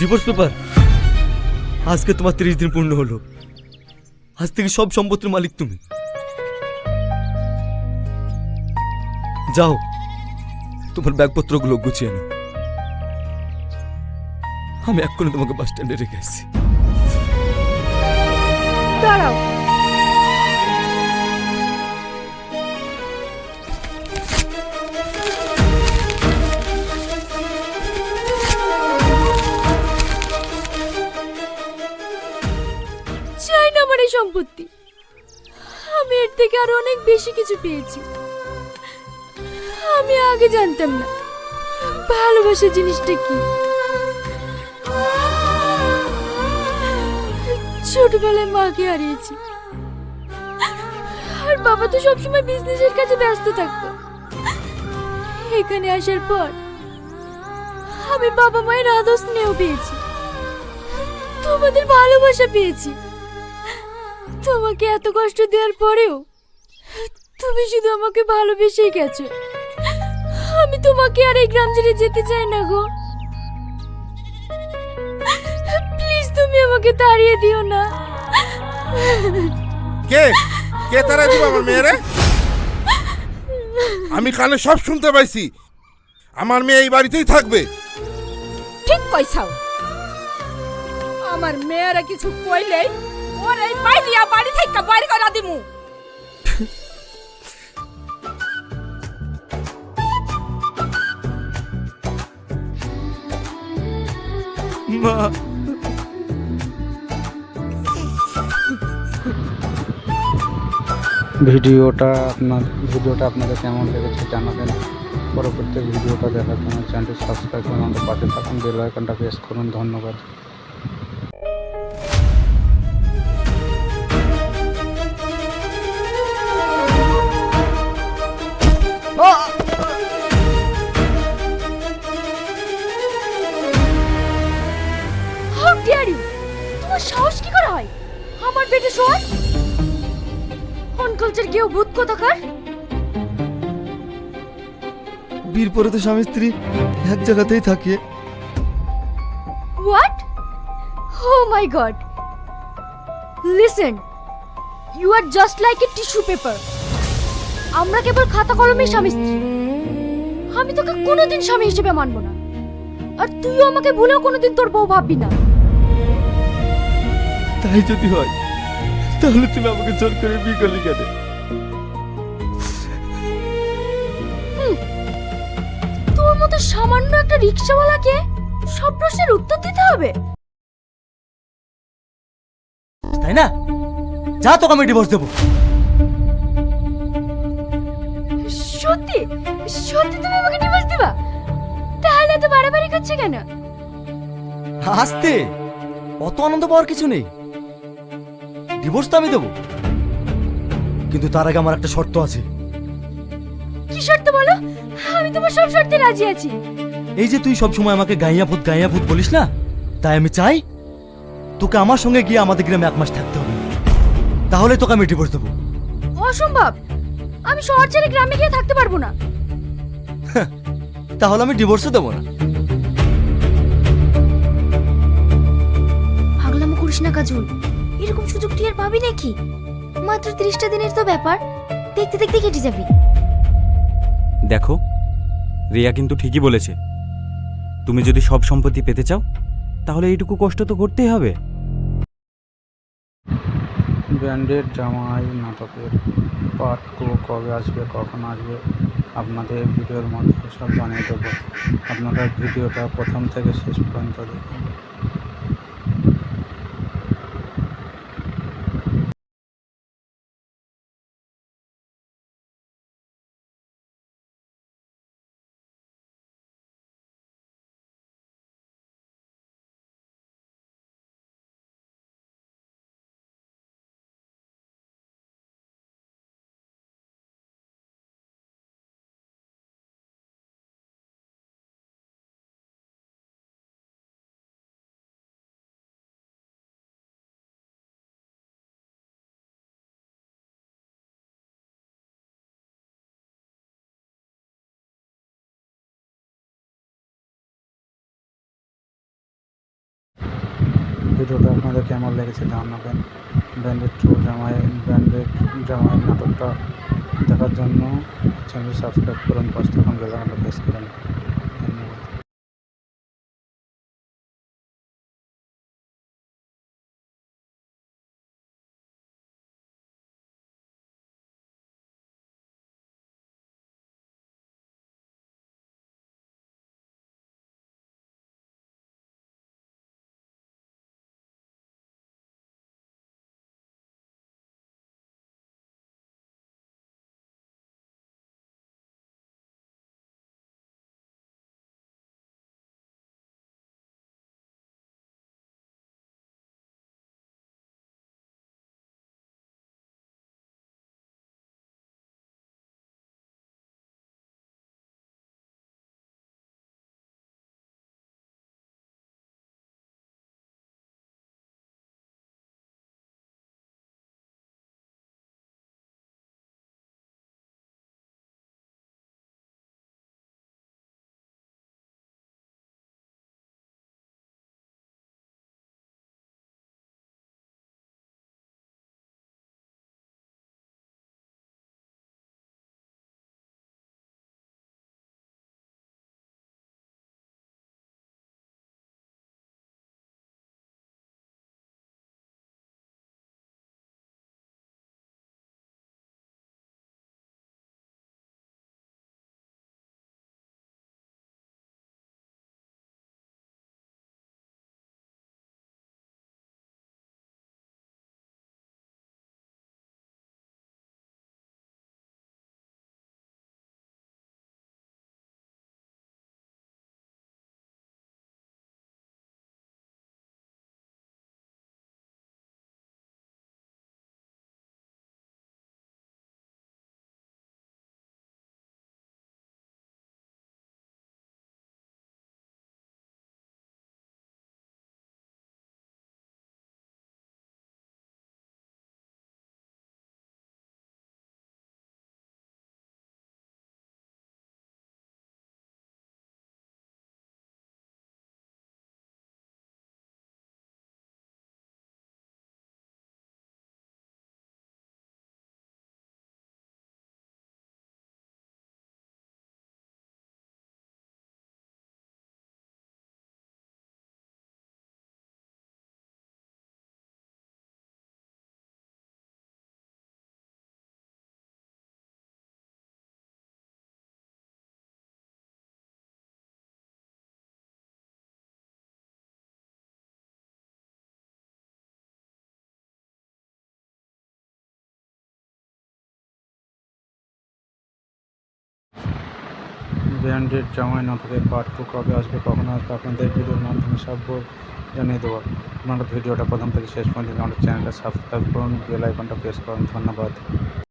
Divorce paper, আজকে তোমার 30 দিন পূর্ণ হলো। আজ থেকে সব সম্পত্তির মালিক তুমি। যাও, তোমার ব্যাগপত্রগুলো গুছিয়ে নাও। আমি এক্ষুনি তোমাকে বাস স্ট্যান্ডে রেখে আসছি। দাঁড়াও, চাই না আমার এই সম্পত্তি। আমি এর থেকে আরো অনেক বেশি কিছু পেয়েছি। আমি আগে জানতাম না ভালোবাসা জিনিসটা কি। ছোটবেলায় মাকে হারিয়েছি, আর বাবা তো সবসময় বিজনেসের কাজে ব্যস্ত থাকতো। এখানে আসার পর আমি বাবা মায়ের আদর স্নেহ পেয়েছি, তোমাদের ভালোবাসা পেয়েছি। তোমাকে এত কষ্ট দেওয়ার পরেও তুমি শুধু আমাকে ভালোবেসেই গেছো। আমি তোমাকে আর এই গ্রাম ছেড়ে যেতে চাই না গো। প্লিজ তুমি আমাকে তাড়িয়ে দিও না। কে কে তাড়াই দিব আমার মেয়েরে? আমি কানে সব শুনতে পাইছি। আমার মেয়ে এই বাড়িতেই থাকবে। ঠিক কইছাও। আমার মেয়েরা কিছু কইলেই ওর এই বাইলিয়া বাড়ি থেকে বাইরে করে দিমু। মা, ভিডিওটা আপনাদের কেমন লেগেছে জানাবেন। পরবর্তী ভিডিওটা দেখার জন্য চ্যানেলটি সাবস্ক্রাইব করুন, আমাদের পাশে থাকুন, বেল আইকনটা প্রেস করুন। ধন্যবাদ। How dare you! তোমার সাহস কি করে হয় আমার বেটে শোয়ার? অনকালচার কেউ ভূত কোথাকার। বিয়ের পরে তো স্বামী স্ত্রী এক জায়গাতেই থাকে। What? Oh my god! Listen, you are just like a tissue paper. আমরা কেবল খাতা কলমের স্বামী স্ত্রী। আমি তোকে কোনোদিন স্বামী হিসেবে মানবো না, আর তুইও আমাকে ভুলেও কোনোদিন তোর বউ ভাববি না। তাই যদি হয় তাহলে তুমি আমাকে জোর করে বিয়ে করলে কেন? তোর মতো সামান্য একটা রিকশাওয়ালাকে সব প্রশ্নের উত্তর দিতে হবে? তাই না? যা, তোকে আমি ডিভোর্স দেবো। সত্যি সত্যি তুমি আমাকে ডিভোর্স দিবা? তাহলে এত বাড়াবাড়ি করছে কেন? হাসতে অত আনন্দ পাওয়ার কিছু নেই। ডিভোর্স তো আমি দেবো, কিন্তু তার আগে আমার একটা শর্ত আছে। কি শর্ত বলো? আমি তোমার সব শর্তে রাজি আছি। এই যে তুই সব সময় আমাকে গাইয়া ভূত বলিস না, তাই আমি চাই তোকে আমার সঙ্গে গিয়ে আমাদের গ্রামে 1 মাস থাকতে হবে, তাহলে তোকে আমি ডিভোর্স দেবো। অসম্ভব! আমি শহর ছেড়ে গ্রামে গিয়ে থাকতে পারবো না। তাহলে আমি ডিভোর্সও দেবো না। পাগলামো করিস না কাজল, এরকম সুযোগ তুই আর পাবি নাকি? মাত্র 30টা দিনের তো ব্যাপার, দেখতে দেখতে কেটে যাবে। দেখো, রিয়া কিন্তু ঠিকই বলেছে। তুমি যদি সব সম্পত্তি পেতে চাও তাহলে এইটুকু কষ্ট তো করতেই হবে। ব্যান্ডেড জামাই নাটকের পার্ট 2 কবে আসবে, কখন আসবে, আপনাদের ভিডিওর মধ্যে সব জানিয়ে দেবো। আপনারা ভিডিওটা প্রথম থেকে শেষ পর্যন্ত দেখুন। ভিডিওটা আপনাদের কেমন লেগেছে জানাবেন। ব্যান্ডেড জামাই নাটকটা দেখার জন্য চ্যানেল সাবস্ক্রাইব করুন, পাশে থাকুন বেল আইকনটা প্রেস করুন। ধন্যবাদ। ব্যান্ডেড জামাই নাটকের পার্ট 2 কবে আসবে, কখন আসবে, আপনাদের ভিডিওর মাধ্যমে সব জানিয়ে দেবো। আপনারা ভিডিওটা প্রথম থেকে শেষ পর্যন্ত আমাদের চ্যানেলটা সাবস্ক্রাইব করুন, বেল আইকনটা প্রেস করুন। ধন্যবাদ।